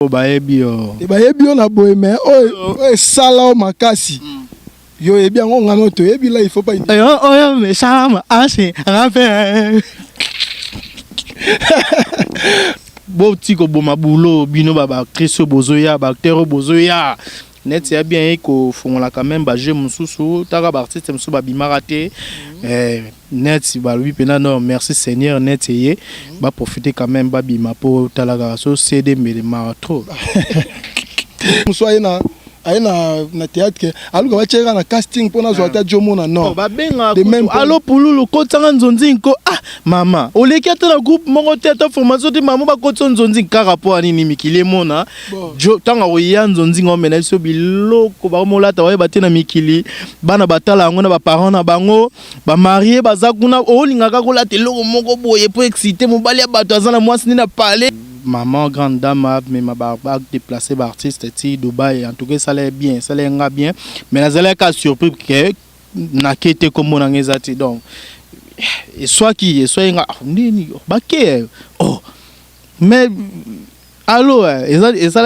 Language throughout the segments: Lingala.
Bayebi on a boy mais sala o makasi. Yo ebi ngo ngano to ebi là il faut pas. Mais ça c'est rappel. Bon petit ko boma boulot bino baba actrice bozoya ba acteur bozoya. Net c'est bien ko font la quand même ba je mususu ta ba artiste musu ba bimarate. Net si ba lui pena non merci Seigneur net yé ba profiter quand même ba bima po talaga so CD mais trop. Musoye na théâtre aluka bacheka na casting pona zota jomona non ba benga allo pululu ko tsanga nzonzi ko mama oleki ata na groupe moko te ata formation te mama ba ko nzonzi kaka po anini mikile mona jo tanga oya nzonzi ngomena so biloko ba molata wa ba te na mikili bana batala ngo na ba parents na bango ba marié bazakuna olingaka ko lata loko moko boye po exciter mobali ya bato azana mwasi ni na parler. Maman, grande dame, mais ma barbe déplacé par artiste, Dubaï. En tout cas, ça allait bien, ça allait bien. Mais là, elle a surpris que n'a été comme on a dit. Donc, et soit qui, soit oh, mais allô, et ça,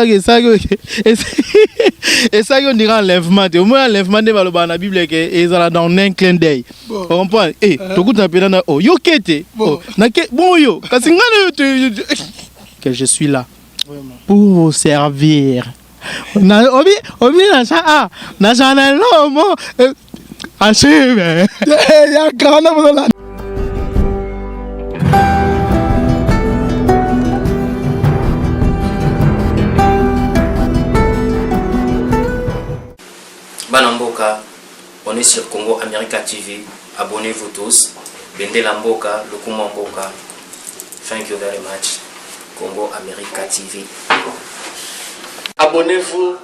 on dirait enlèvement. Au moins, enlèvement de la Bible, et ça dans un clin d'œil. On comprend? Eh, tout le monde oh, yo kete, bon, yo, que je suis là pour vous servir. Na obi na ça na jana lomo acheve ya kana bola. Banamboka, on est sur Congo America TV. Abonnez-vous tous. Bende Lamboka, Lukumamboka. Thank you very much. Congo America TV. Abonnez-vous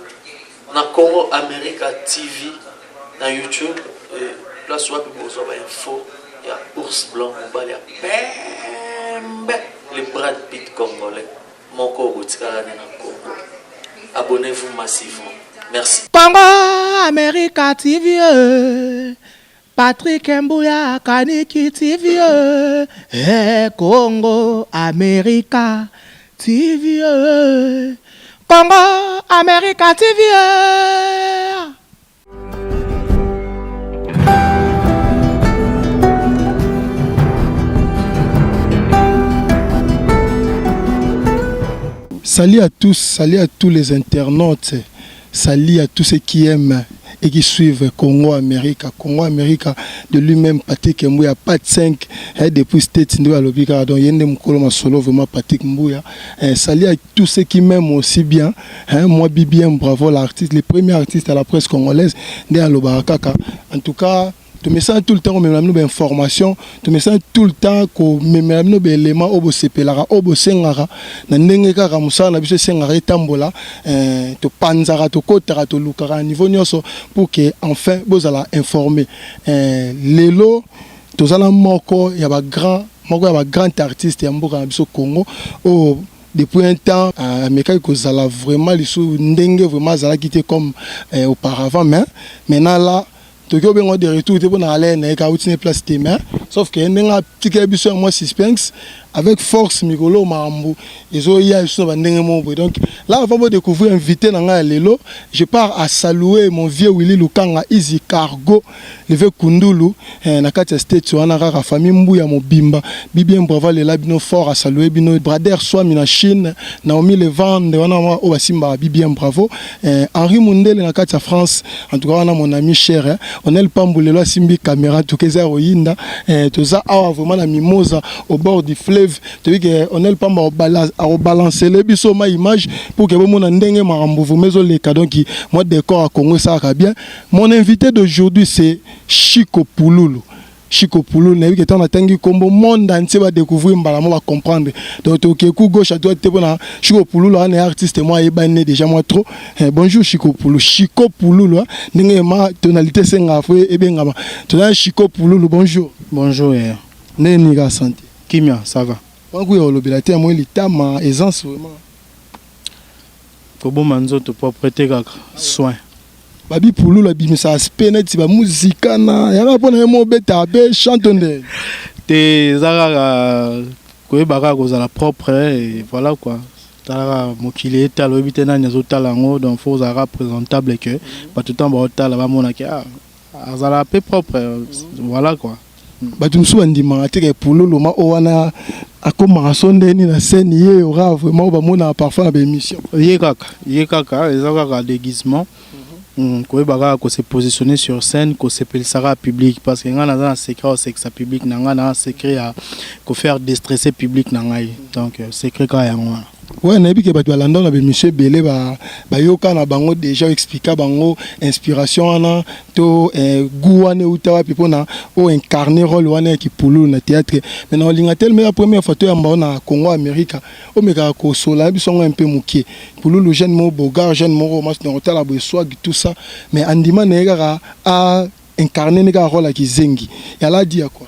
na Congo America TV na YouTube. Là, soit vous avez info. Il y a Ours Blanc, il y a le Brad Pitt congolais. Mon Congo, abonnez-vous massivement. Merci. Congo America TV. Patrick Mbouya Kaniki TV. Congo America TV. Congo America TV. Salut à tous les internautes, salut à tous ceux qui aiment et qui suivent Congo America de lui-même Patrick Mbouya pas de 5 depuis States à l'Obika donc yende mukolo masolo vraiment Patrick Mbouya. Salut à tous ceux qui m'aiment aussi bien moi Bibien bravo l'artiste le premier artiste à la presse congolaise de Alobarakaka. En tout cas tu me sens tout le temps même nos informations tu me sens tout le temps ko même nos éléments obo sepelara obo sengara na ndenge kaka musala na biso sengara etambola to panzara to kotara to lukara niveau nyonso pour que enfin bozala informer lelo tozala moko ya ba grand artiste ya mboka na biso Congo o depuis un temps Mekai kozala vraiment lisu ndenge vraiment zala quitté comme auparavant mais maintenant là Tokyo bengo de retour te bona aller na ka outine place demain sauf que ndenga tike biso moi suspense avec force Mikolo Marambo ezo ya biso bandenge mo donc là on va découvrir invité na nga lelo je pars à saluer mon vieux Willy Lukanga Easy Cargo levé Kundulu na kati state wana kaka famille Mbouya Mobimba bibien bravo le labino fort à saluer bino brother Swami na Chine Naomi Levande wana o basimba bibien bravo Henri Mundele na kati France en tout cas on a mon ami cher on est le pambulelo simbi caméra tout que ça oyinda tout ça a vraiment la mimosa au bord du fleuve tu vois que on est le pamba au balancer les biso ma image pour que mon ndenge marambo vous mezo les cadeaux qui moi décor à Congo ça va bien. Mon invité d'aujourd'hui c'est Chico Pululu. Chico Pululu na que tant tangi combo monde entier va découvrir mbalamo va comprendre donc OK coup gauche à droite bona Chico Pululu un artiste moi ebané déjà moi trop bonjour Chico Pululu ndenge ma tonalité senga fo e bengama tona Chico Pululu bonjour neni ga santé kimia ça va wangu yo lobilate moi litama aisance vraiment kobo manzoto pour prêter soin babi Pululu bimisa aspect net ba musique na ya pona mo beta be chantonde te zara ko baka ko za la propre et voilà quoi tala mokili talo ebite na nyazo tala ngo donc faut avoir présentable que pas tout temps ba tala ba mona que azala peu propre voilà quoi. Bato musu andima te ke pululu ma owana akoma sonde ni na scène ye aura vraiment ba mona parfois na ba émission. Ye kaka ezaka déguisement. Ko se positionner sur scène, ko se pelsara public parce que ngana za secret c'est que ça public na ngana secret à ko faire déstresser public na ngai donc secret ka ya ngwa. Ouais, na biki bato balanda na be monsieur Belé ba yoka na bango déjà expliquer bango inspiration ana to gouane utawa pipona o incarner rôle wana ki pulu na théâtre. Maintenant linga tel mais la première photo ya na Congo America o meka ko sola bisongo un peu mukie. Pulu le jeune mo bogar jeune mo mas na hotel a swag tout ça mais andima na yaka a incarner neka rôle ki zengi. Et elle a dit à quoi?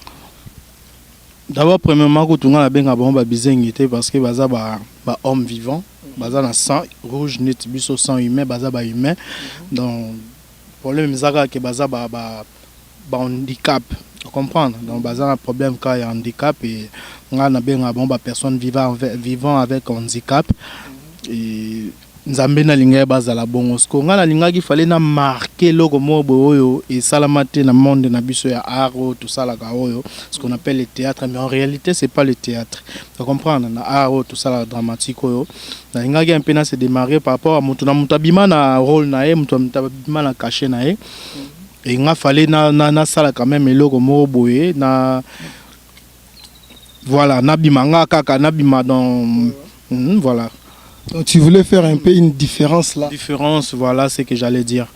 D'abord, premièrement, quand on a bien abondé bizengité parce que baza ba homme vivant, baza na sang rouge net biso sang humain, baza ba humain. Donc problème zaka que baza ba handicap, tu comprends? Donc baza un problème quand il y a handicap et on a bien abondé personne vivant avec handicap et nzambe na linga baza la bongo sko nga na linga ki fallait na marquer logo mobo oyo et salamate na monde na biso ya art tout ça la oyo ce qu'on appelle le théâtre mais en réalité c'est pas le théâtre tu comprends na art tout ça la dramatique oyo na linga ki un peu na se démarrer par rapport à mutu na mutabima na rôle na ye mutabima na caché na ye et nga fallait na sala quand même logo mobo na voilà na bimanga kaka na bima dans voilà. Donc tu voulais faire un peu une différence là. Différence, voilà ce que j'allais dire.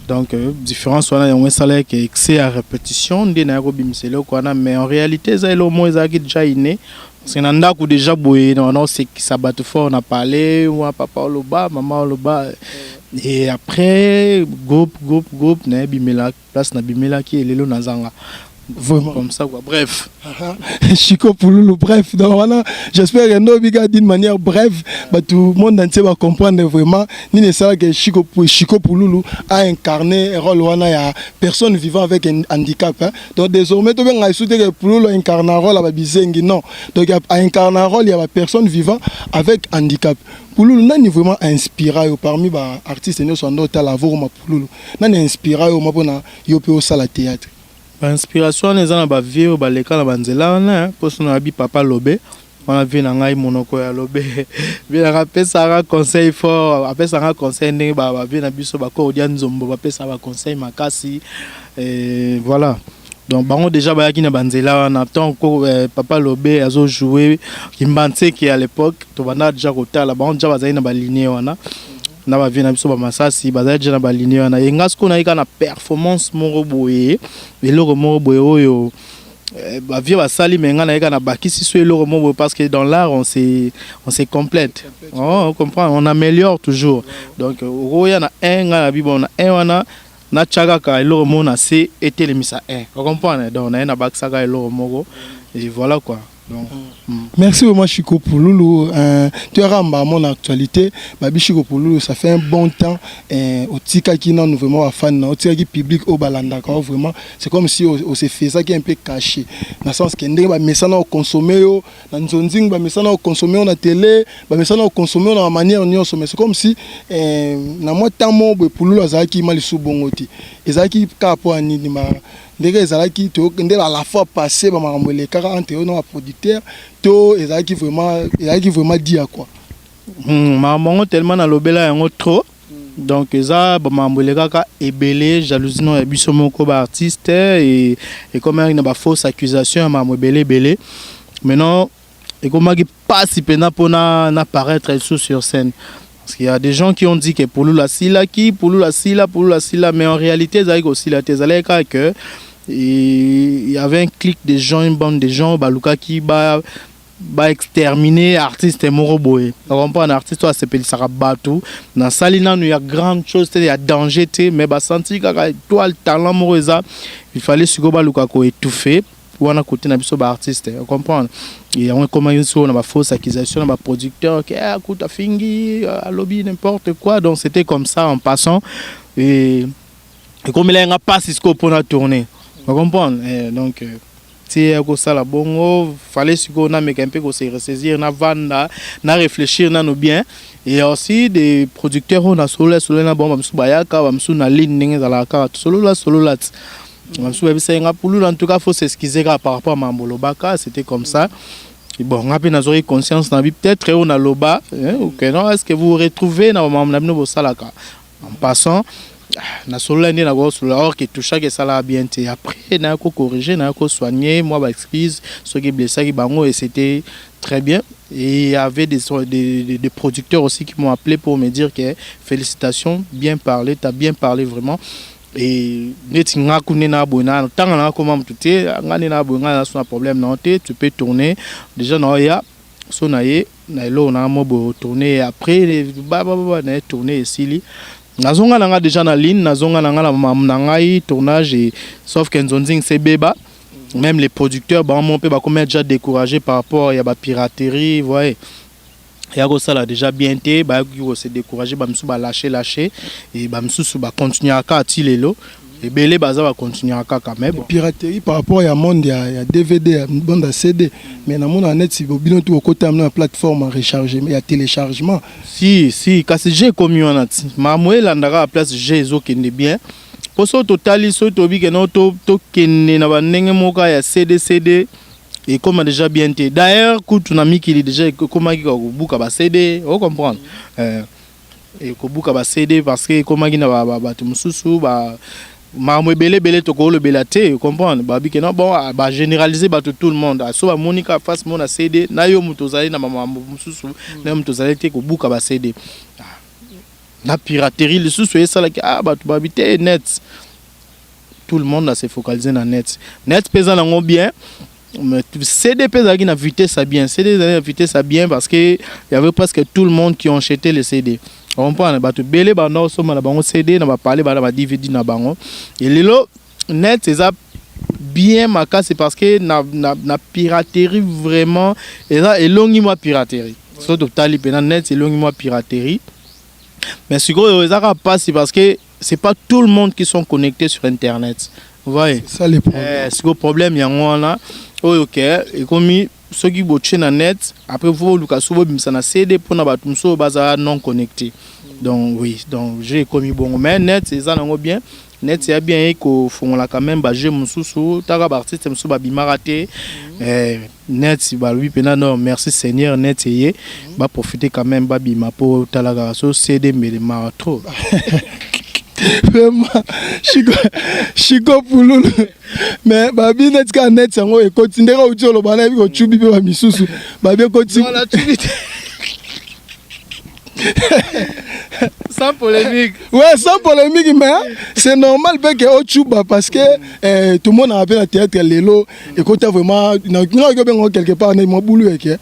Donc différence on a un salaire qui est excès à répétition mais en réalité ça est le moins déjà inné parce qu'on a déjà boyé non c'est qui ça bat fort on a parlé ou papa le bas maman le bas et après groupe na bimela place na bimela qui est lelo nazanga. Vraiment comme ça quoi. Bref. Chico Pululu, bref. Donc voilà, j'espère que nous biga d'une manière brève, bah tout le monde entier va comprendre vraiment. Ni ne sait que Chico Pululu a incarné un rôle wana ya personne vivant avec un handicap. Hein. Donc désormais tout bien ajouter que Pululu incarne un rôle à bizengi non. Donc a incarné un rôle il y a personne vivant avec handicap. Pululu nani vraiment inspiré parmi les artistes nous sont d'autres à la voix Pululu. Nani inspiré au mapona yope au salle théâtre. Inspiration les ana ba vieux ba leka na banzela na poso na bi papa Lobé on a vu na ngai monoko ya Lobé bien rappel ça conseil fort après ça conseil ndenge ba vi na biso ba ko dia nzombo ba pesa ba conseil makasi et voilà donc bango déjà ba yaki na banzela na tant ko papa Lobé azo jouer kimbanse qui à l'époque to bana déjà kotala bango déjà bazali na ba ligne wana na ba vina biso ba masasi bazali déjà na ba ligne wana yenga sko na yika na performance moko boye eloko moko boye oyo ba vie ba sali menga na yika na bakisi so eloko moko parce que dans l'art on se complète on comprend on améliore toujours donc oya na un na bibo na un wana na tchaka ka eloko moko na se etelemisa un on comprend donc na na baksaka eloko moko et voilà quoi. Donc, merci vraiment Chico Pululu. Tu as ramené mon actualité. Babi Chico Pululu, ça fait un bon temps. Au tika qui n'a vraiment fan, au tika qui public au balanda vraiment. C'est comme si on s'est fait ça qui est un peu caché. Dans le sens que nous mais ça nous consommer, dans zonzing, mais ça nous consommer na télé, mais ça nous consommer dans la manière nous sommes. C'est comme si na moi tant mon Pululu azaki mal sous bongoti. Ezaki kapo ani ma ndenge ezalaki to ndenge à la fois passé ba makambo le kaka entre no producteur to ezalaki vraiment dit à quoi mamango tellement na lobela yango trop donc eza ba makambo le kaka ebele jalousie no ya biso moko ba artiste et comme il y a ba fausse accusation makambo ebele maintenant et comme qui passe pena pona na paraître sur scène. Parce qu'il y a des gens qui ont dit que Pululu la sila, mais en réalité, il y avait un clic de gens, une bande de gens, Baluka qui va exterminer artiste Moroboé. On comprend un artiste, toi, c'est Péli Sarabatou. Dans Salina, il y a grande chose, il y a danger, mais bah senti que toi, le talent Moroza, il fallait que Baluka étouffer. Ou on a côté na biso ba artiste on comprend et on commence on a ba fausse accusation on a ba producteur qui a coûte à fingi à lobby n'importe quoi donc c'était comme ça en passant et comme il a pas Cisco pour la tournée on comprend et donc te ko sala bongo fallait siko na meka un peu ko se ressaisir na vanda na réfléchir na no bien et aussi des producteurs on a solo na bon bamsu bayaka bamsu na ligne ndenge za ka solo la bamsu bebisa nga pulu en tout cas faut s'excuser par rapport à Mambolo Baka, c'était comme ça. Et bon, on a bien conscience dans la vie peut-être on a loba OK non est-ce que vous vous retrouvez dans Mamnabno Salaka en passant na solo ndi na go solo or que tout chaque ça là bien et après na ko corriger na ko soigner moi ba excuse ceux qui blessé qui bango et c'était très bien et il y avait des producteurs aussi qui m'ont appelé pour me dire que félicitations, bien parlé, tu as bien parlé vraiment. Et tu peux tourner déjà tourner après tourner ici nazonga nanga déjà na ligne nazonga nanga tournage sauf que nzonzing c'est beba même les producteurs mon peu comment déjà découragé par rapport à la piraterie voyez Yago ça l'a déjà bien été, se découragé, lâcher et continuer à tilelo et belé va continuer à quand même. Piraterie par rapport à monde, il y a DVD, bande à CD, mais dans mon net si vous bien tout au côté de la plateforme à recharger, mais il y a téléchargement. Si, quand c'est j'ai commis en a, mamoué l'andara à place j'ai qui bien. Pour ça total, so to bi que non to kenne na banenge moka ya CD. Et comme a déjà bien été. D'ailleurs, quand on a mis qu'il est déjà comme il a ba CD, on comprend. Et ko buka ba CD parce que comme il na ba tumususu ba mamwe belé to ko le belate, on comprend. Ba bi que non bon ba généraliser ba tout le monde. So ba Monica face mon a CD, na yo mutozali na mama mususu, na mutozali te ko buka ba CD. La piraterie le sous ça là ba tu ba habiter net. Tout le monde a se focalisé dans net. Net pesant en bien. Mais CDP qui n'a vitesse ça bien, CD n'a vitesse ça bien parce que il y avait presque tout le monde qui ont acheté les CD. On prend ba to belé ba no soma na bango CD na ba parler ba na DVD na bango. Et lelo net c'est ça bien maka c'est parce que na piraterie vraiment et là et longi moi piraterie. Surtout tali pena net c'est longi moi piraterie. Mais ce que ça pas c'est parce que c'est pas tout le monde qui sont connectés sur internet. Vous voyez, c'est ça le problème. C'est le problème, il y a un là. OK, et comme ceux qui bossent sur net, après vous le cas souvent ça na CD pour na batumso baza non connecté. Donc oui, donc j'ai commis bon mais net c'est ça non bien. Net c'est bien que font la quand même ba j'ai mususu tara artiste mususu ba bimaraté. Net si ba lui pena non merci Seigneur net yé ba profiter quand même ba bima pour talaga so CD mais ma trop. Vraiment, Chico Pouloulou. Mais Babi net ka net sango et continuer au tio lo bana bi ko chubi be ba misusu. Babi continue. Voilà, sans polémique. Ouais, sans polémique, mais c'est normal que au chuba parce que tout le monde a appelé à théâtre lelo et quand tu as vraiment quelque part dans mon boulot et que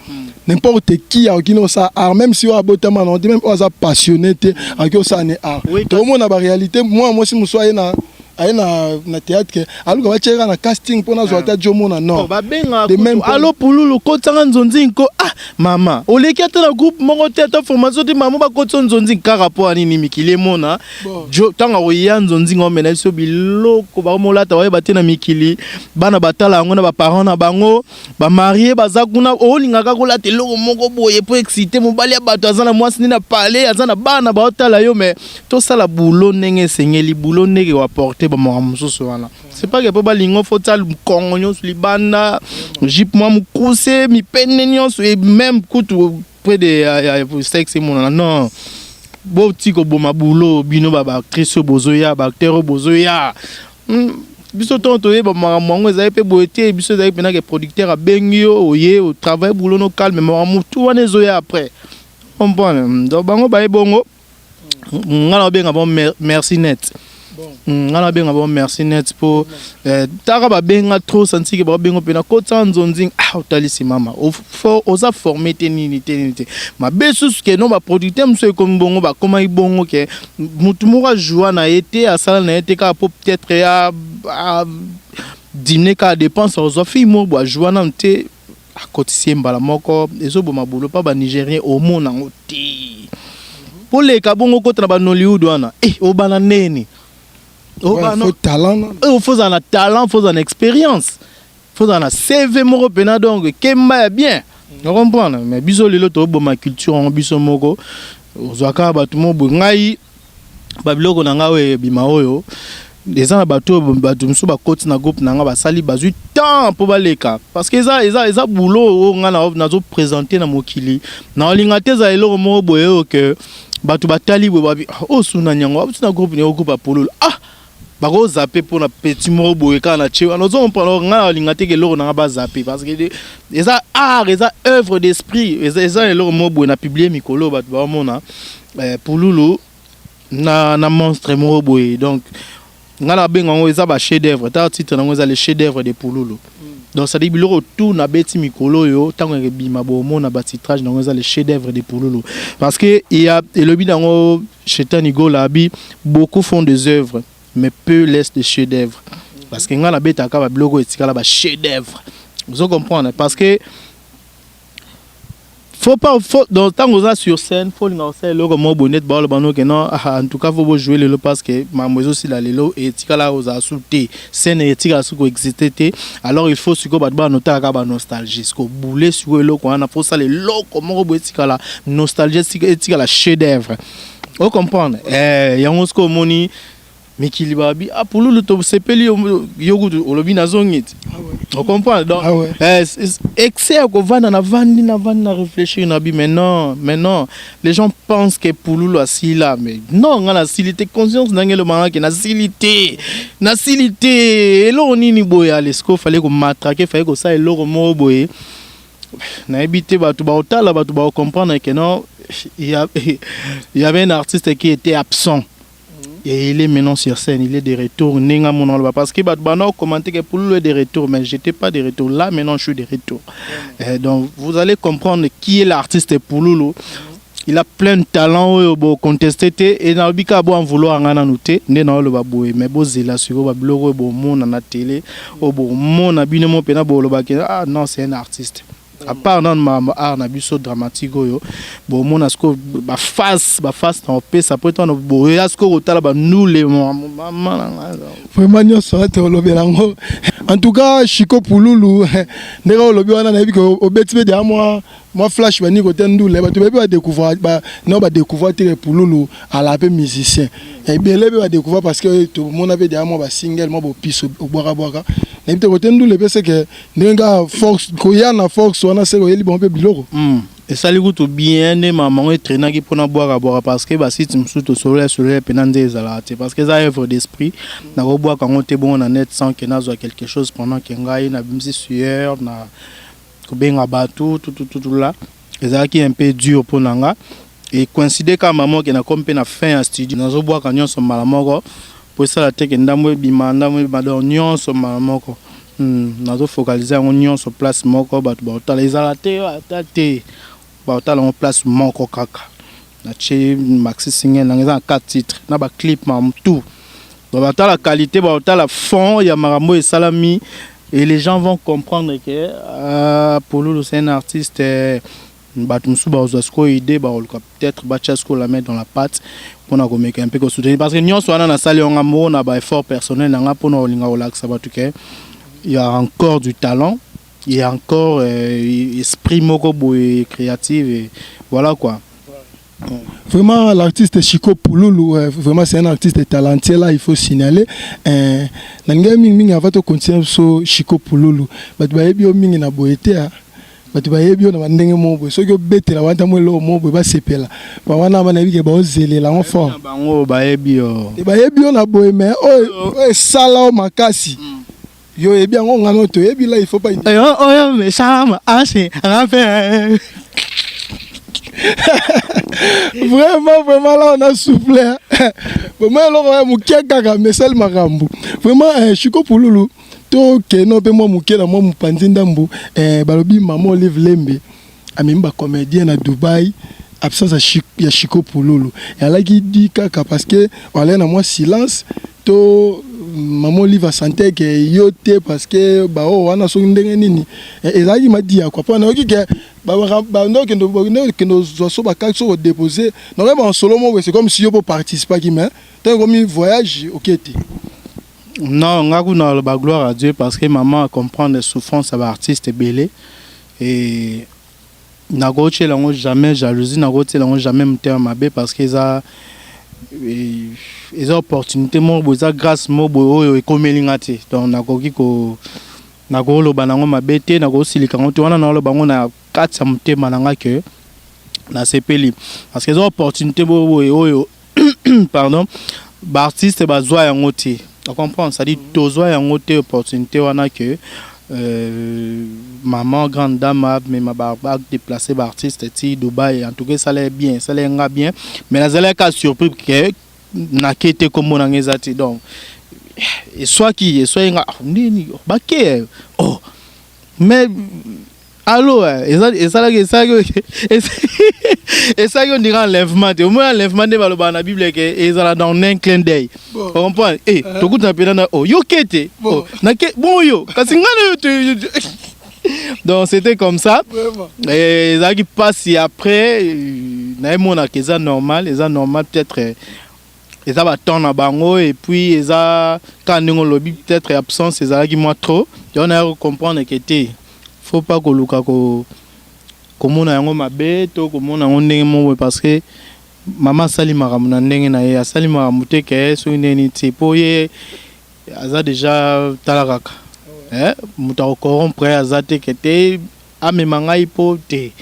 n'importe qui a qui ça art même si on a beauté man on dit même on a passionné en que ça n'est art. Tout le monde a la réalité moi si je suis na théâtre alors va tirer na casting pour na zoata jomona non de même allo pululu ko tsanga nzonzi ko mama oleki ata na groupe moko te ata formation te mama ba ko nzonzi ka rapport ani ni mikili mona jo tanga oya nzonzi ngomena biso biloko ba molata wa ba te na mikili bana batala ngo na ba parents na bango ba marié baza kuna olinga ka ko la teloko moko boye pour exciter mobali ya bato azana mwasi ni na parler azana bana ba otala yo mais to sala boulot nenge sengeli boulot nenge wa porter c'est pas que pour lingo faut ça kongonyo sur libanda jip moi mukuse mi penenyo et même coutu près de sexe mon non bo tiko bo mabulo bino baba actrice bozoya ba acteur bozoya biso tonto e ba mango ezai pe boete biso ezai pena que producteur a bengio oye au travail boulot no calme mais mutu wana zoya après on bon donc bango ba bongo ngala benga bon merci net. On a bien bon merci net pour tara benga trop senti que benga pena kota nzonzing utalisi mama oza former tenité ma besus que non ba producteur monsieur comme bongo ba comment il bongo que mutu moko joie na été à sala na été ka peut-être à dîner ka dépense aux filles mo ba joie na té à cotiser mbala moko ezo bo mabulo pa ba nigérien au monde en oti pour les kabongo kota na ba Nollywood wana o bana neni. Il faut talent. Il faut un talent, il faut une expérience. Il faut dans la CV moko pena donc kemba bien. On comprend mais biso lelo to boma culture en biso moko ozwaka batu mo ngai babiloko na ngawe bima oyo les gens bateau musu ba côte na groupe na nga ba sali bazui temps pour baleka parce que ça boulot nga na zo présenter na mokili na olinga te za eloko mo boye que batu batali bo babi o suna nyango na groupe ne groupe apololo bako zapper pour na petit mo boye kana chewa no zo mpano nga olinga te ke eloko na ba zapper parce que ça art ça œuvre d'esprit ça eloko mo boye na publier mikolo batu ba mona pololo na monstre mo boye donc ngala benga eza ba chef d'œuvre ta titre na eza le chef d'œuvre de Pululu donc ça dit biloko tout na beti mikolo yo tango bima bomo na ba titrage na eza le chef d'œuvre de Pululu parce que il y a le bidango Chetani Golabi beaucoup font des œuvres mais peu laissent des chefs d'œuvre parce que ngala beta ka ba biloko etikala ba chef d'œuvre vous comprenez parce que faut dans tant que sur scène faut lancer le comme bonnet ball bano que non en tout cas faut jouer le parce que mamozo aussi la lelo et tikala aux asouté scène et tikala sous exister alors il faut suko ba noter ka nostalgie ko bouler sur le quoi on a faut ça les lo comme robo tikala nostalgie tikala chef d'œuvre vous comprenez yango sko moni Mikili babi Pululu to sepeli yogu olobi na zongit. On comprend donc excès ko vanda na réfléchir na bi mais non les gens pensent que Pululu asili là mais non ngala silité conscience ngelo manga ke na silité elo nini boya lesko fallait ko matraquer fallait ko ça elo mo boye na habité batu ba otala batu ba comprendre que non il y avait un artiste qui était absent. Et il est maintenant sur scène, il est de retour. Parce que Badbano commenté que Pululu est de retour, mais je n'étais pas de retour. Là, maintenant, je suis de retour. Donc, vous allez comprendre qui est l'artiste Pululu. Il a plein de talents pour contester. Et dans le cas en vouloir en noter, mais bon, c'est là sur le blog, bon, on a télé, bon, on a bien mon pena, ah non, c'est un artiste. À part dans ma art na biso dramatique yo bon mon asko ba face dans paix ça peut être bon asko otala ba nous les maman vraiment nyo so te olobelango en tout cas Chiko Pululu ndeka olobi wana na bi ko obeti be dia moi flash bani ko tendule ba to be ba découvrir ba non ba découvrir te Pululu à la peu musicien et bien le ba découvrir parce que tout mon avait dia moi ba single moi bo piso boka na bi te ko tendule be c'est que ndenga force ko ya na force wana c'est ko yeli bon peu biloko et ça lui coûte bien ne maman est traîner qui pour na boire parce que ba si tu me soute soleil penande ezalate parce que ça œuvre d'esprit na ko boire quand on te bon na net sans que na zo quelque chose pendant que ngai na bimsi sueur na ko benga bateau tout là et ça qui est un peu dur pour nanga et coïncider quand maman qui na comme pe na fin en studio na zo boire quand on so malamoko pour ça la tête ndamwe bimanda mo badonyon so malamoko na zo focaliser en union sur place moko batu ba otala ezalate atate ba otala en place moko kaka na che maxi single na ngeza 4 titres na ba clip ma tout ba otala qualité ba otala fond ya marambo et salami et les gens vont comprendre que Pululu c'est un artiste batu musu ba ozasko idée ba peut-être ba chasko la mettre dans la patte pour na komeka un peu ko soutenir parce que nyonso wana na sali on ngamo na ba effort personnel na nga pour na olinga relax ba tuke il y a encore du talent, il y a encore esprit moko boy créatif et voilà quoi. Vraiment l'artiste Chiko Pululu vraiment c'est un artiste talentueux là il faut signaler nanga mingi avant de continuer sur Chiko Pululu batu bayebi o mingi na boyete batu bayebi na ndenge mobo soki obetela wanta mwelo mobo ba sepela ba wana bana bike ba ozelela en fort bango bayebi na boye mais o sala o makasi yo et bien on a notre et bien là il faut pas mais ça c'est vraiment là on a soufflé vraiment alors mukia kaka mesel makambu vraiment Chiko Pululu to ke no pe mo mukia na mo mupanzi ndambu balobi maman Olive Lembe amemba comédien na Dubaï absence ya Chiko Pululu et là qui dit kaka parce que on a moi silence to maman Olive a santé que yote parce que ba o wana so ndenge nini ezaki madia quoi pour na oki ke ba ndo que nos so ba ka so déposer non même en solo mo c'est comme si yo pour participer qui mais tant comme voyage OK té Non, on a la gloire à Dieu parce que maman comprend les souffrances à artiste belé et n'a jamais jalousie, n'a jamais monté à ma parce qu'ils a opportunité mo boza grâce mo boyo et comme lingati donc n'a ko na ko lo banango mabete na ko silika ngoto wana na lo bango na katsa mutema nanga que na sepeli parce que les opportunités boyo pardon ba artiste ba zoa yango te. On comprend, ça dit tozo ya ngote opportunité wana que maman grande dame mais ma barbe déplacé par artiste ti Dubaï en tout cas ça allait bien mais la zala ka surpris que na kete comme on ngezati donc et soit nga nini baké oh mais allô et ça on dirait enlèvement au moins enlèvement de la Bible que et ça dans un clin d'œil on comprend eh to kuta pena oh yo kete oh na ke bon yo kasingana donc c'était comme ça et ça qui passe après na mona que ça normal peut-être et ça va tourner à bango et puis ça quand on lobby peut-être absence c'est ça qui moi trop on a comprendre que t'es faut pas que luka ko comment na yango mabe to comment na ndenge mo parce que maman sali maramuna ndenge na ye sali maramute ke so neni tipo ye aza déjà talaraka muta corrompre azate kete amemanga ipo te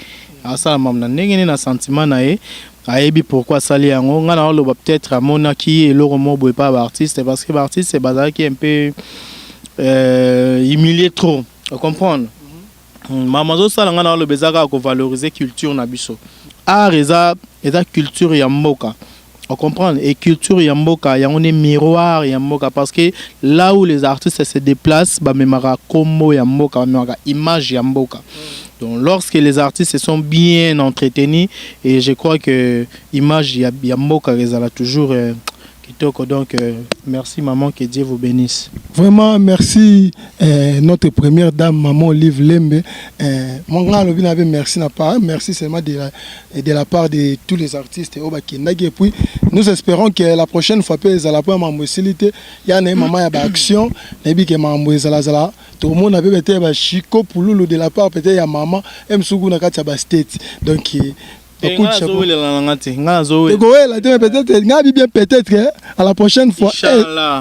asala mamna ndenge na sentiment na ye ayebi pourquoi sali yango ngana lo peut-être amona ki eloko mo boye pas artiste parce que artiste c'est bazar qui un peu humilié trop comprendre. Maman zo sala ngana lo bezaka ko valoriser culture na biso art eza culture ya mboka on comprend et culture ya mboka ya on est miroir ya mboka parce que là où les artistes se déplacent ba memara komo ya mboka memara image ya mboka donc lorsque les artistes sont bien entretenus et je crois que image ya mboka ezala toujours donc merci maman, que Dieu vous bénisse. Vraiment merci notre première dame maman Olive Lembe. Mon grand lobby n'avait merci n'a pas merci seulement de la part de tous les artistes et puis nous espérons que la prochaine fois peut la pas maman facilité il y a une maman ya action et puis que maman zala tout le monde avait été ba chico pululu de la part peut-être ya maman m sugu na kati ba state donc peut-être à la prochaine fois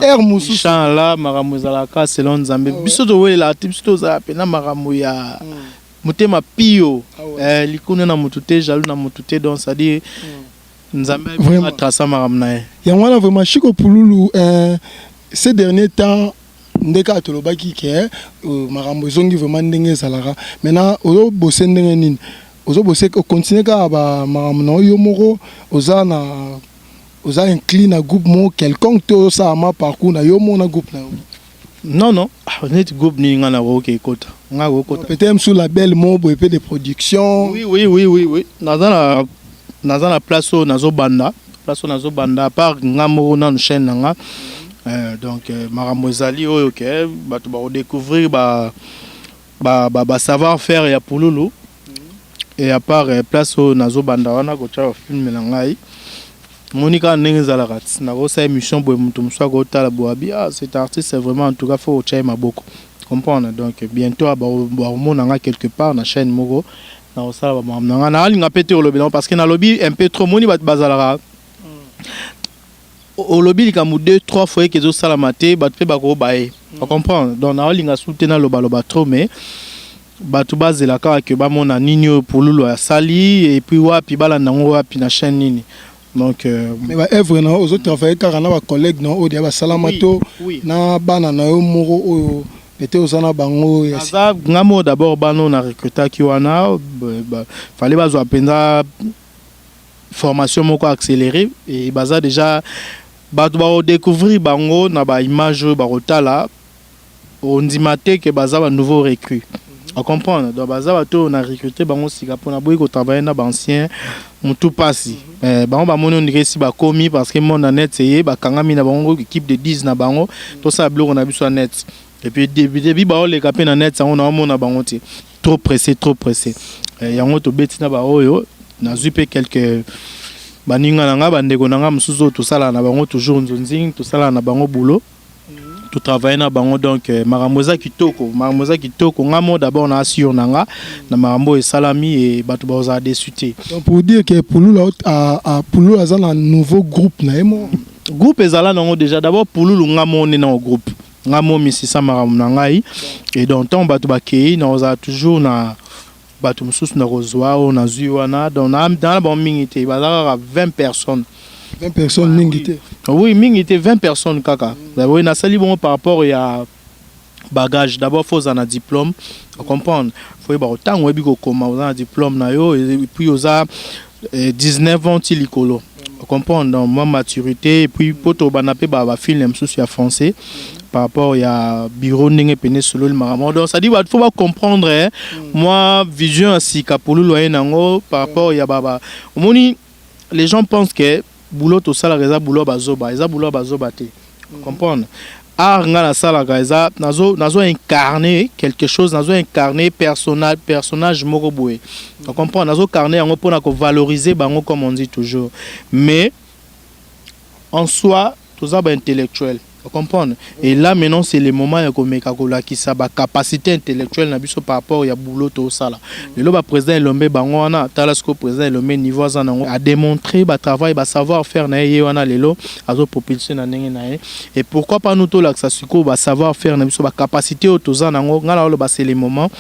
Inch'Allah maramu zalaka selon Nzambe biso to wela biso za pena maramu ya mutema pio likuna na mutute jalu na mutute donc ça dit Nzambe va tracer maramu na ya wana vraiment chiko pululu ces derniers temps ndeka tolobaki ke maramu zongi vraiment ndenge zalaka maintenant ozo bosser ndenge nini ozo bosser continuer ka ba maramu yo moko oza inclin à groupe mo quelconque to ça ma parcours na yo mona groupe na non honnête groupe ni ngana ko kota ngako kota peut-être sous label mo bo de production oui nazana place nazo banda par ngamo na chaîne nga donc marambo ezali oyo ke bato ba découvrir ba savoir faire ya pululu et à part place nazo banda wana ko cha film na ngai Monica Nengezalarat, na rosa émission boy mutum soit gota la boabi cet artiste c'est vraiment en tout cas faut chaima beaucoup comprendre donc bientôt à ba quelque part na chaîne mogo na rosa ba mamna na alinga pété au lobby parce que na lobby un peu trop moni bat bazalara au lobby il kamu 2-3 fois que zo salamate bat pe ba ko bae on comprend donc na alinga soutenir loba trop mais batu bazela ka que ba mona ninyo pululu ya sali et puis wapi bala nango wapi na chaîne nini. Donc mais ba œuvre na aux autres travailler car na ba collègue no odia ba salamato na bana na yo moko oyo était osana bango ya ça ngamo d'abord bano na recruter ki wana fallait bazo apenda formation moko accélérée et baza déjà ba découvrir bango na ba image ba rotala on dit maté que baza ba nouveau recrue on comprend donc baza bato on a recruté bango sika pona boy ko travailler na ba ancien mutu pasi bango ba moni on dirait si ba komi parce que mon net c'est ba kangami na bango équipe de 10 na bango to ça bloc on a vu sur net et puis début ba les capé na net ça on a mona bango trop pressé yango to beti na ba oyo na zupe quelques baninga na nga bandeko na nga musuzo to sala na bango toujours nzonzing to sala na bango boulot tout travailler na bango donc maramboza kitoko ngamo d'abord na sur nanga na marambo et salami et batu baza désuté. Donc pour dire que Pululu a un nouveau groupe na emo groupe ezala nango déjà d'abord Pululu ngamo on est dans groupe ngamo misisa maram nangai et donc tant batu bakei na oza toujours na batu mususu na rozwa o na zuwana donc na dans bon mingité bazaka 20 personnes. 20 personnes mingité. Oui, mingité 20 personnes kaka. Oui, na sali bon par rapport à bagage. D'abord faut un diplôme, vous comprendre. Faut ba autant webi ko koma un diplôme na yo et puis oza 19 ans tilikolo. Vous comprendre dans ma maturité et puis poto banape ba film sous français par rapport à bureau n'engé pené solo le maramon. Donc ça dit faut pas comprendre moi vision ainsi kapulu loyer nango par rapport à baba. Omoni les gens pensent que boulot to sala reza boulot bazoba eza boulot bazoba te comprendre art nga la sala reza nazo incarner quelque chose nazo incarner personnage moko boye comprendre nazo incarner yango pona ko valoriser bango comme on dit toujours mais en soi toza ba intellectuel comprendre et là maintenant c'est le moment ya ko meka ko la ki sa ba capacité intellectuelle na biso par rapport ya boulot to sala le lo ba président Elombe bango wana talasco président Elombe niveau za nango a démontré ba travail ba savoir faire na ye wana lelo azo propulser na ndenge na ye et pourquoi pas nous to la ça siko ba savoir faire na biso ba capacité o to za nango ngala lo ba c'est le moment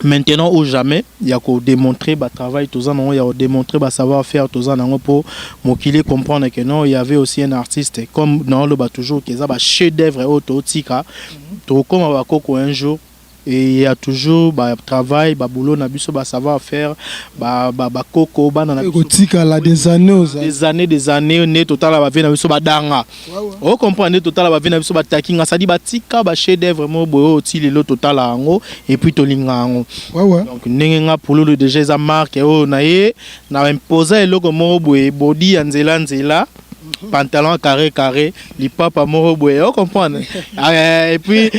maintenant ou jamais il y a qu'à démontrer bah travail tous ans il y a démontrer bah savoir faire tous ans pour m'occuper comprendre que non il y avait aussi un artiste comme non le bah toujours qui a bah chef d'œuvre autotika tout comme à Coco un jour et il y a toujours bah travail bah boulot na biso bah savoir faire bah Coco bah na autotika là des années né total bah vient na biso bah danga on comprend total bah vient na biso bah takinga ça dit bah tika bah chef d'œuvre vraiment boyo ti le total ango et puis to linga ango donc nenga Pululu déjà za marque o na ye na imposer eloko mo boye body nzela pantalon carré li papa mo boye on comprend et puis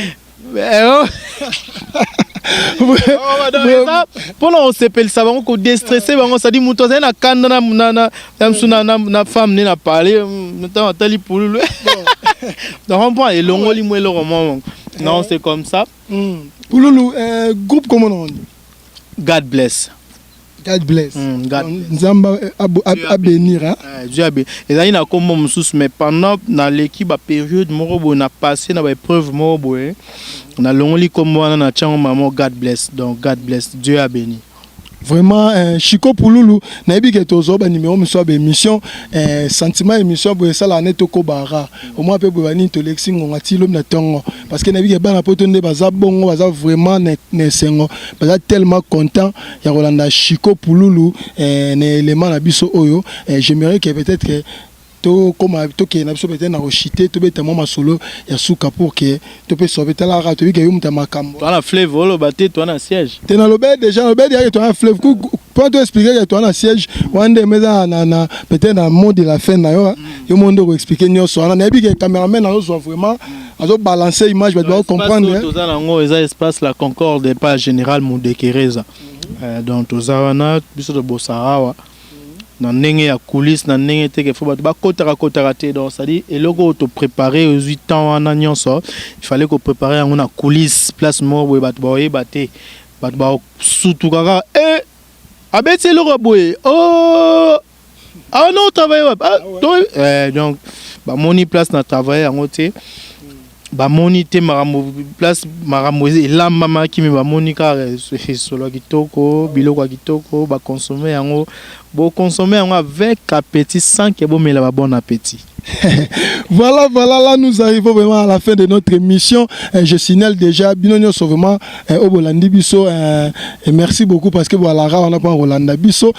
pendant on s'appelle ça on ko déstresser on ça dit muto na kanda na femme na parler maintenant tali Pululu donc on prend et longo limwe le roman non c'est comme ça Pululu groupe comment on dit God bless. Nzamba à bénir hein Dieu a béni et là il a comme mon sous mais pendant dans l'équipe à période morobo na passé na ba épreuve morobo on a longoli comme moi na tchango maman God bless donc God bless Dieu a béni. Vraiment Chico Pululu na yebi ke tozo ba numéro miso ba émission sentiment émission bo ça la netoko bara au moins pe bo bani to lexing ngati lom na tongo parce que na yebi ke bana poto nde baza bongo baza vraiment ne sengo baza tellement content ya Rolanda Chico Pululu ne élément na biso oyo j'aimerais que peut-être que to comme to ke na biso peut-être na rochité to beta moi solo ya suka pour que to peut sauver la rate to bi ke yumta makambo toi na fleuve olo baté toi na siège te na lobé déjà lobé dia toi na fleuve pour te expliquer que toi na siège wande meza na peut-être na mot de la fin na yo monde ko expliquer nyoso na bi ke cameraman na zo vraiment azo balancer image ba doit comprendre tout ça ngo eza espace la Concorde pas général Mondekereza donc tout ça wana biso de Bosarawa na ndenge ya coulisse na ndenge te ke faut ba kotara te donc ça dit et logo auto préparer aux 8 ans wana nyonso il fallait ko préparer en na coulisse place mo boy bat boy baté bat ba surtout kaka abeti le boy oh ah non travailler donc ba moni place na travailler en côté ba moni te maramo place maramo et la mama qui me ba moni car solo kitoko biloko kitoko ba consommer yango bo consommer yango avec appétit sans que bon mais la bon appétit. Voilà, là nous arrivons vraiment à la fin de notre émission. Je signale déjà Binonio Sauvement au Bolandi Bisso et merci beaucoup parce que voilà on a pas Rolanda Bisso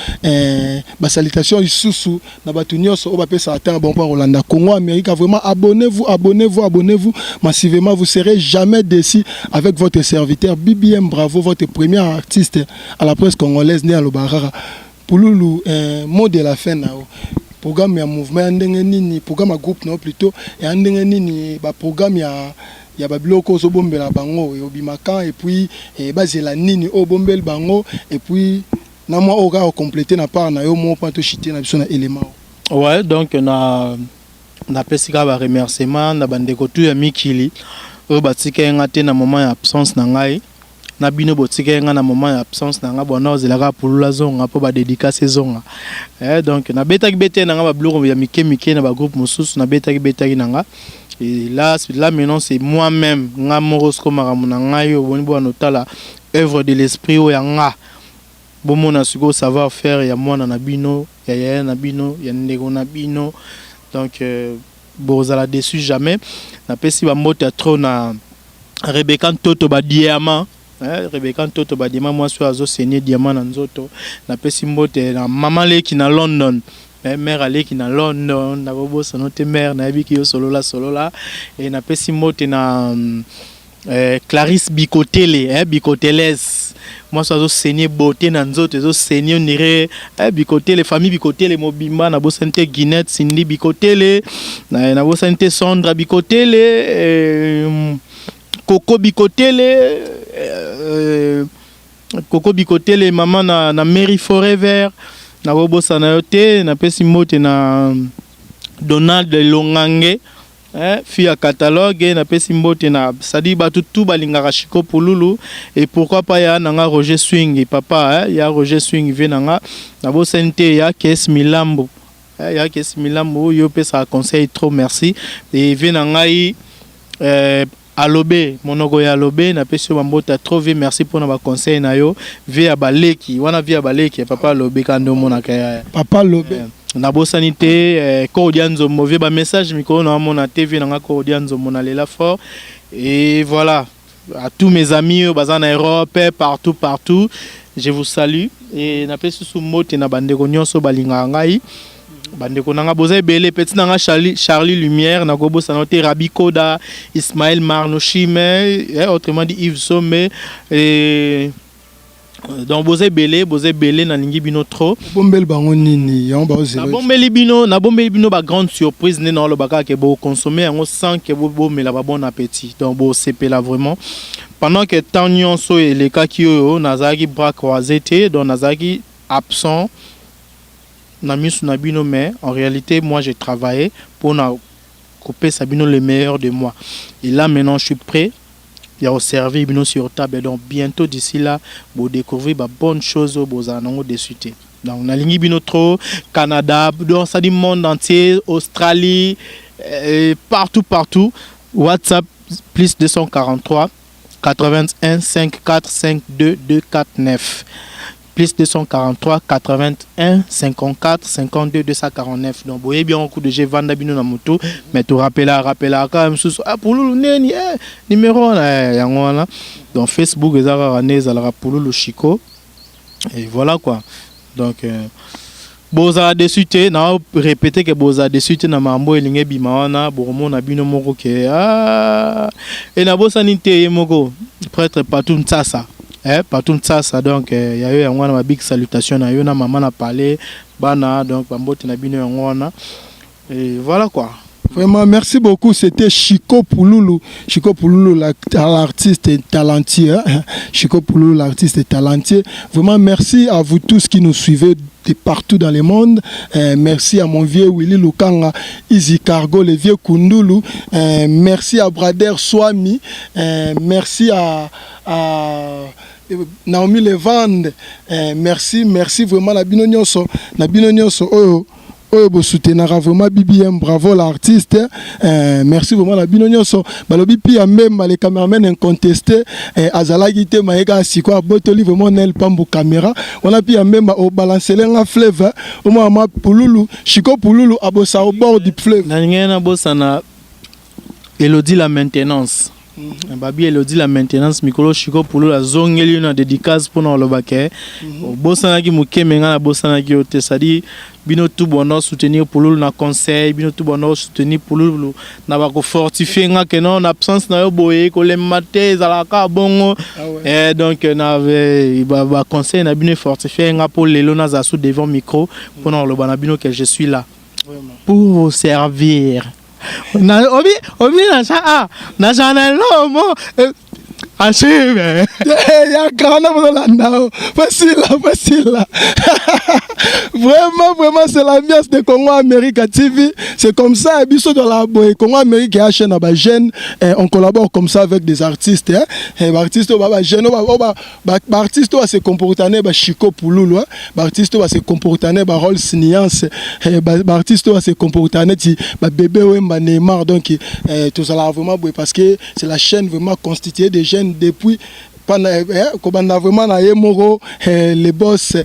ba salutation isusu na batunio so ba pesa atteint bon pas Rolanda Congo Amérique vraiment abonnez-vous massivement vous serez jamais déçus avec votre serviteur BBM Bravo votre premier artiste à la presse congolaise né à Lobarara. Pululu mot de la fin nao programme ya mouvement ndenge nini programme groupe non plutôt et ndenge nini ba programme ya ba biloko so bombela bango et obimaka et puis bazela nini o bombel bango et puis na moi au compléter na part na yo mo pas to chiter na biso na élément ouais donc na na pesika ba remerciement na bandeko tu ya mikili o batika nga te na moment ya absence na ngai na bino botika nga na moment ya absence na nga bona ozelaka pulula zonga po ba dédicace zonga donc na betaki bete na nga ba bluro ya mike na ba groupe mosusu na betaki na nga. Et là maintenant c'est moi-même nga morosko maramuna ngai boni bo anotala œuvre de l'esprit o ya nga bomona siko savoir faire ya mwana na bino ya na bino ya ndeko na bino. Donc bozala déçu jamais na pesi ba mbote trop na Rebecca Toto ba diamant Rebecca Toto ba diamant moi so azo saigner diamant na nzoto na pesi mbote na maman leki na London mère aleki na London na bobo sanote mère na biki yo solo la et na pesi mbote na Clarisse Bicotele Bicoteles moi so azo saigner beauté na nzoto zo saigner nire Bicotele famille Bicotele mobimba na bosante Guinette Cindy Bicotele na bosante Sandra Bicotele Coco Bicotele maman na Mary Forever na bobosa na yote na pesi mote na Donald Longange fille à catalogue na pesi mbote na sadi batu tout balingaka Chiko Pululu et pourquoi pas ya nanga Roger Swing et papa ya Roger Swing venanga na bosente ya Kes Milambo ya Kes Milambo yo pesa conseil trop merci et venanga Alobe monoko ya Alobe na pesi bambota trouvé merci pour na conseil na yo via baleki wana via baleki papa Alobe kando monaka papa Alobe na bosanité Cordianzo mauvais ba message miko na mona TV na Cordianzo mona lela fort et voilà à tous mes amis bazan en Europe partout je vous salue et na pesi sous mote na bandeko nyonso balinga ngai bandeko nanga boza ebele petit nanga Charlie Lumière na gobo sanote Rabi Koda Ismaël Marnochime autrement dit Yves Somme et donc boza ebele na lingi bino trop bombel bango nini ya ba ozelo na bombeli bino ba grande surprise ne na lo baka ke bo consommer yango sans que bo mela ba bon appétit donc bo sepela vraiment pendant que tant nyonso et les cas qui nazaki bras croisés donc nazaki absent na misu na bino mais en réalité moi j'ai travaillé pour na couper Sabino le meilleur de moi et là maintenant je suis prêt. Il y a au service bino sur table donc bientôt d'ici là vous découvrir ba bonne chose vous en dessus. Donc on a lingi bino trop Canada donc ça dit monde entier Australie partout WhatsApp plus 243 81 54 52 249 plus 243 81 54 52 249 donc voyez bien un coup de G vanda bino na moto mais tu rappela quand même sous Pululu neni numéro là donc Facebook ezara neza la Pululu Chiko et voilà quoi donc boza dessus na répéter que boza dessus na mambo elinge bimawana bomo na bino moko ke et na bosa nité moko prêtre partout ça partout ça donc il y a eu un big salutation na yo na maman na parlé bana donc bambote na bino ngona et voilà quoi. Vraiment, merci beaucoup. C'était Chiko Pululu. Chiko Pululu, l'artiste est talentueux. Chiko Pululu, l'artiste est talentueux. Vraiment, merci à vous tous qui nous suivez de partout dans le monde. Merci à mon vieux Willy Lukanga, Easy Cargo, le vieux Kundulu. Merci à Brader Swami. Merci à Naomi Levande. Merci vraiment la bino nyonso. Vous soutenez vraiment BBM, bravo l'artiste. Merci vraiment la binonyoso. Balobi pia même les caméramans incontestés. Azala gite maïga siko abotoli vraiment nel pambu caméra. On a pia même au balancer la fleuve. Au moins Pululu, Chiko Pululu abosa au bord du fleuve. Nangena bosana Elodie la maintenance. Babi Elodie la maintenance mikolo Chiko Pululu la zongeli na dédicace pour no lobake. Bosana ki mukemenga na bosana ki ote sadi bino tout bono soutenir Pululu na conseil bino tout bono soutenir Pululu na ba ko fortifier nga que non absence na yo boye ko le maté zalaka bongo et donc na ba conseil na bino fortifier nga pour lelo na za sous devant micro pour no lobana bino que je suis là pour vous servir. Na obi na ça na janelo mo Achille, ya grana Rolanda. Facile là. Vraiment, c'est l'ambiance de Congo America TV. C'est comme ça, et biso dans la boy Congo America chaîne à Bajen, on collabore comme ça avec des artistes. Artistes au Bajen, artiste va se comporter ba Chico Pouloulou, artiste va se comporter ba Rolls Niance, artiste va se comporter ba bébé Wemba Neymar. Donc tout ça là vraiment parce que c'est la chaîne vraiment constituée de jeunes depuis pendant vraiment na yemoro les boss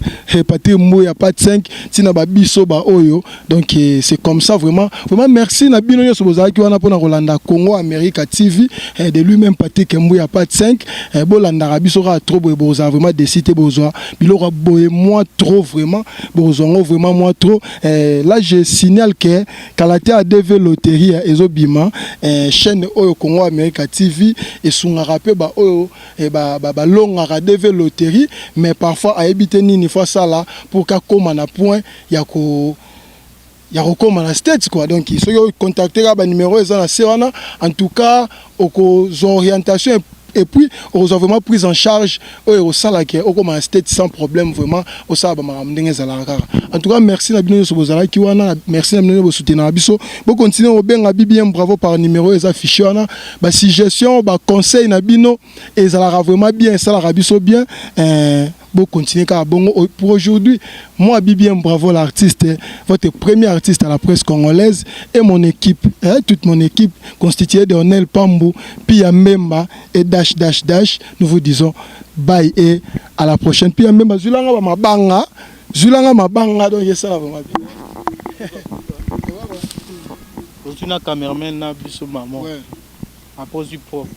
Patrick Mouya pas 5 tina ba biso ba oyo. Donc c'est comme ça vraiment merci na bino nyoso bozaki wana pona Rolanda Congo America TV de lui-même Patrick Mouya pas 5 bolanda biso ra trop boza vraiment décider bozoa biloko boye moi trop vraiment bozongo vraiment moi trop. Là je signale que Kalaté a DV loterie ezobima chaîne oyo Congo America TV et sunga rappel ba oyo ba longa DV loterie mais parfois a habité nini fois ça là pour qu'à comme na point ya ko comme na state quoi. Donc il faut contacter ba numéro eza na serana en tout cas aux orientations et puis on a vraiment pris en charge au sala qui au comme state sans problème vraiment au sala ba ndenge za la. En tout cas merci na bino so bozala ki wana merci na bino bo soutenir biso bo continuer au benga bien bravo par numéro les affichés wana ba suggestion ba conseil na bino et ça la vraiment bien ça la biso bien bon continuer car bon pour aujourd'hui moi bien bravo l'artiste votre premier artiste à la presse congolaise et mon équipe toute mon équipe constituée de Onel Pambou Pia Memba et dash nous vous disons bye et à la prochaine. Pia Memba zulanga mabanga donc ça vraiment bien. Je suis un caméraman na biso maman. Ouais. À pose du propre.